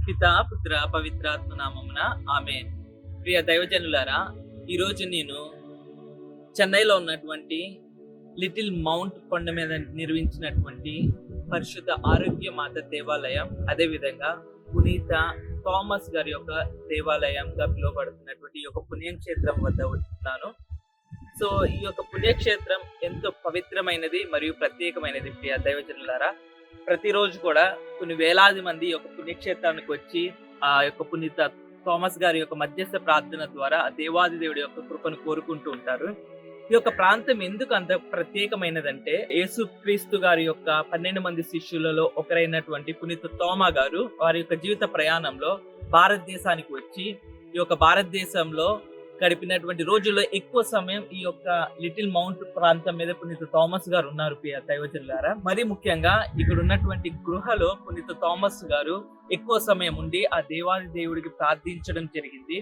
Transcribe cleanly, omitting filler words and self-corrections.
పితా పుత్ర పవిత్రాత్మ నామమున ఆమేన్. ప్రియ దైవజనులారా, ఈరోజు నేను చెన్నైలో ఉన్నటువంటి లిటిల్ మౌంట్ కొండ మీద నిర్మించినటువంటి పరిశుద్ధ ఆరోగ్య మాత దేవాలయం, అదే విధంగా పునీత థామస్ గారి యొక్క దేవాలయంగా పిలువబడుతున్నటువంటి ఈ యొక్క పుణ్యక్షేత్రం వద్ద ఉన్నాను. సో ఈ యొక్క పుణ్యక్షేత్రం ఎంతో పవిత్రమైనది మరియు ప్రత్యేకమైనది. ప్రియ దైవజనులారా, ప్రతిరోజు కూడా కొన్ని వేలాది మంది ఈ యొక్క పుణ్యక్షేత్రానికి వచ్చి ఆ యొక్క పునీత థామస్ గారి యొక్క మధ్యస్థ ప్రార్థన ద్వారా ఆ దేవాది దేవుడి యొక్క కృపను కోరుకుంటూ ఉంటారు. ఈ యొక్క ప్రాంతం ఎందుకు అంత ప్రత్యేకమైనదంటే, యేసుక్రీస్తు గారి యొక్క 12 మంది శిష్యులలో ఒకరైనటువంటి పునీత థోమా గారు వారి యొక్క జీవిత ప్రయాణంలో భారతదేశానికి వచ్చి ఈ యొక్క భారతదేశంలో గడిపినటువంటి రోజుల్లో ఎక్కువ సమయం ఈ యొక్క లిటిల్ మౌంట్ ప్రాంతం మీద పునీత థామస్ గారు ఉన్నారు. ప్రియ దైవజనులారా, మరి ముఖ్యంగా ఇక్కడ ఉన్నటువంటి గృహలో పునీత థామస్ గారు ఎక్కువ సమయం ఉండి ఆ దేవాది దేవుడికి ప్రార్థించడం జరిగింది.